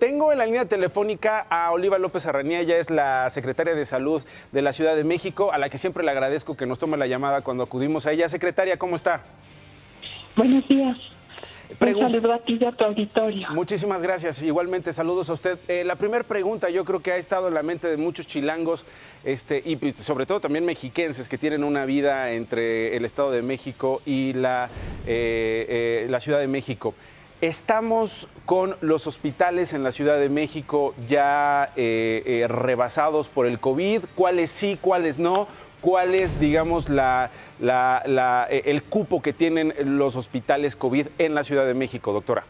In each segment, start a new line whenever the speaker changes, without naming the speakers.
Tengo en la línea telefónica a Oliva López Arranía, ella es la secretaria de Salud de la Ciudad de México, a la que siempre le agradezco que nos tome la llamada cuando acudimos a ella. Secretaria, ¿cómo está?
Buenos días. Un saludo a ti y a tu auditorio.
Muchísimas gracias. Igualmente, saludos a usted. La primera pregunta yo creo que ha estado en la mente de muchos chilangos y sobre todo también mexiquenses que tienen una vida entre el Estado de México y la Ciudad de México. Estamos con los hospitales en la Ciudad de México ya rebasados por el COVID. ¿Cuáles sí, cuáles no? ¿Cuál es, digamos, el cupo que tienen los hospitales COVID en la Ciudad de México, doctora?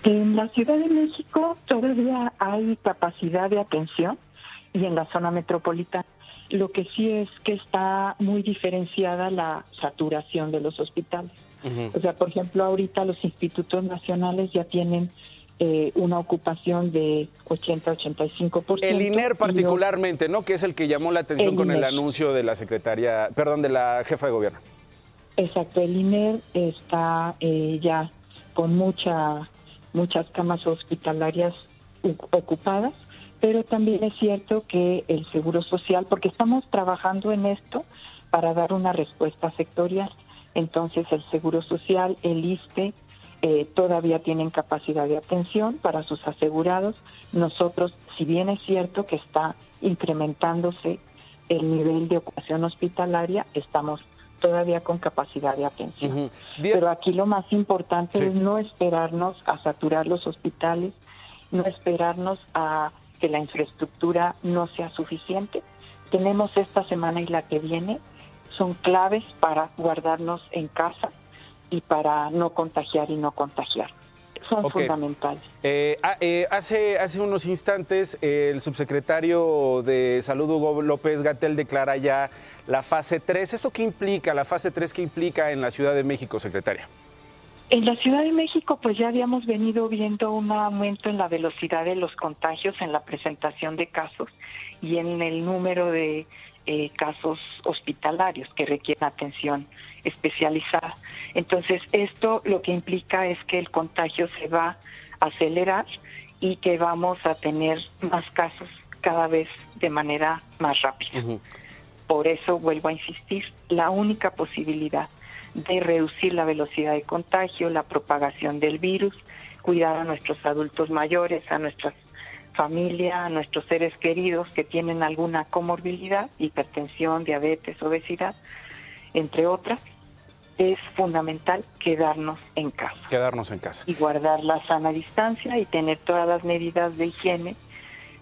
En la Ciudad de México todavía hay capacidad de atención y en la zona metropolitana. Lo que sí es que está muy diferenciada la saturación de los hospitales. O sea, por ejemplo, ahorita los institutos nacionales ya tienen una ocupación de 80-85%.
El INER particularmente, ¿no? Que es el que llamó la atención con el anuncio de la secretaria, perdón, de la jefa de gobierno.
Exacto, el INER está ya con muchas camas hospitalarias ocupadas, pero también es cierto que el Seguro Social, porque estamos trabajando en esto para dar una respuesta sectorial. Entonces el Seguro Social, el ISSSTE, todavía tienen capacidad de atención para sus asegurados. Nosotros, si bien es cierto que está incrementándose el nivel de ocupación hospitalaria, estamos todavía con capacidad de atención. Pero aquí lo más importante es no esperarnos a saturar los hospitales, no esperarnos a que la infraestructura no sea suficiente. Tenemos esta semana y la que viene, son claves para guardarnos en casa y para no contagiar y no contagiar. Son fundamentales.
Hace unos instantes el subsecretario de Salud, Hugo López-Gatell, declara ya la fase 3. ¿Eso qué implica? ¿La fase 3 qué implica en la Ciudad de México, secretaria?
En la Ciudad de México, pues ya habíamos venido viendo un aumento en la velocidad de los contagios, en la presentación de casos y en el número de casos hospitalarios que requieren atención especializada. Entonces, esto lo que implica es que el contagio se va a acelerar y que vamos a tener más casos cada vez de manera más rápida. Por eso, vuelvo a insistir, la única posibilidad de reducir la velocidad de contagio, la propagación del virus, cuidar a nuestros adultos mayores, a nuestras familia, a nuestros seres queridos que tienen alguna comorbilidad, hipertensión, diabetes, obesidad, entre otras, es fundamental quedarnos en casa.
Quedarnos en casa.
Y guardar la sana distancia y tener todas las medidas de higiene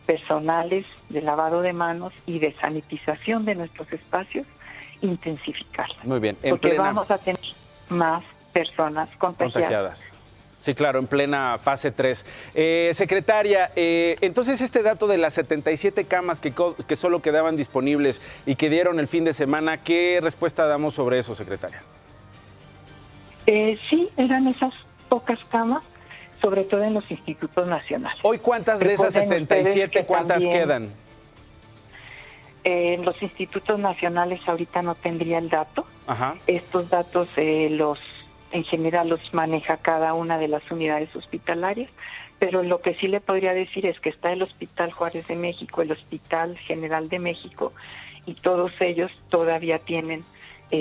personales, de lavado de manos y de sanitización de nuestros espacios, intensificarlas.
Muy bien.
Porque vamos a tener más personas contagiadas.
Sí, claro, en plena fase 3. Secretaria, entonces este dato de las 77 camas que solo quedaban disponibles y que dieron el fin de semana, ¿qué respuesta damos sobre eso, secretaria?
Sí, eran esas pocas camas, sobre todo en los institutos nacionales.
Hoy, ¿cuántas de esas 77, cuántas quedan?
En los institutos nacionales ahorita no tendría el dato. Estos datos en general los maneja cada una de las unidades hospitalarias, pero lo que sí le podría decir es que está el Hospital Juárez de México, el Hospital General de México, y todos ellos todavía tienen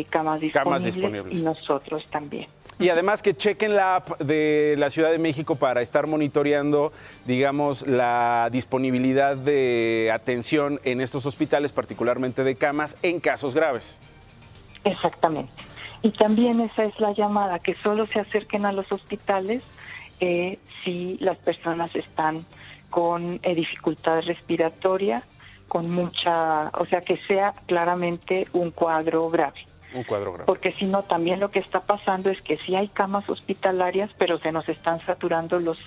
camas disponibles y nosotros también.
Y además que chequen la app de la Ciudad de México para estar monitoreando, digamos, la disponibilidad de atención en estos hospitales, particularmente de camas, en casos graves.
Exactamente. Y también esa es la llamada, que solo se acerquen a los hospitales si las personas están con dificultad respiratoria, con o sea, que sea claramente un cuadro grave.
Un cuadro grave.
Porque si no, también lo que está pasando es que sí hay camas hospitalarias, pero se nos están saturando los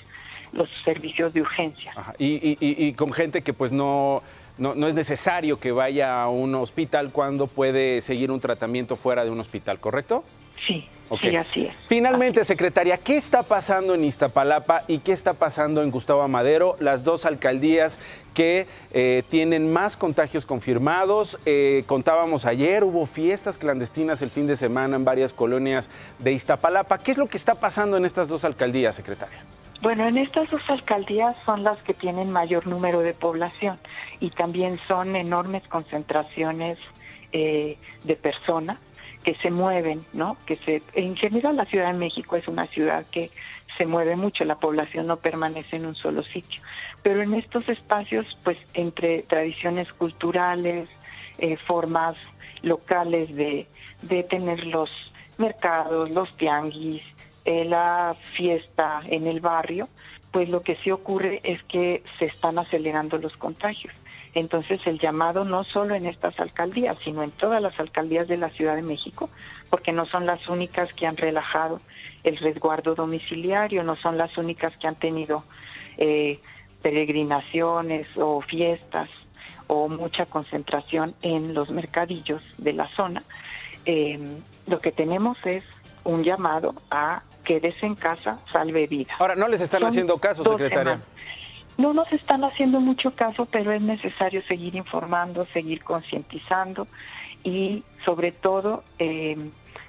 servicios de urgencia.
Y con gente que pues no es necesario que vaya a un hospital cuando puede seguir un tratamiento fuera de un hospital, ¿correcto?
Sí, sí, así es.
Finalmente, secretaria, ¿qué está pasando en Iztapalapa y qué está pasando en Gustavo Amadero, las dos alcaldías que tienen más contagios confirmados? Contábamos ayer, hubo fiestas clandestinas el fin de semana en varias colonias de Iztapalapa. ¿Qué es lo que está pasando en estas dos alcaldías, secretaria?
Bueno, en estas dos alcaldías son las que tienen mayor número de población y también son enormes concentraciones de personas que se mueven, ¿no? En general la Ciudad de México es una ciudad que se mueve mucho, la población no permanece en un solo sitio. Pero en estos espacios, pues entre tradiciones culturales, formas locales de tener los mercados, los tianguis, la fiesta en el barrio, pues lo que sí ocurre es que se están acelerando los contagios. Entonces el llamado no solo en estas alcaldías, sino en todas las alcaldías de la Ciudad de México, porque no son las únicas que han relajado el resguardo domiciliario, no son las únicas que han tenido peregrinaciones o fiestas o mucha concentración en los mercadillos de la zona. Lo que tenemos es un llamado a quédese en casa, salve vidas.
Ahora, ¿no les están haciendo caso, secretaria?
No nos están haciendo mucho caso, pero es necesario seguir informando, seguir concientizando y sobre todo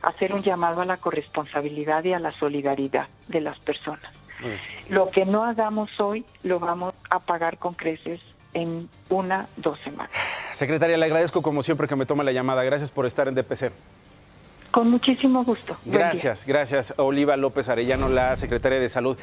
hacer un llamado a la corresponsabilidad y a la solidaridad de las personas. Lo que no hagamos hoy lo vamos a pagar con creces en 2 semanas.
Secretaria, le agradezco como siempre que me tome la llamada. Gracias por estar en DPC.
Con muchísimo gusto.
Gracias. Oliva López Arellano, la secretaria de Salud.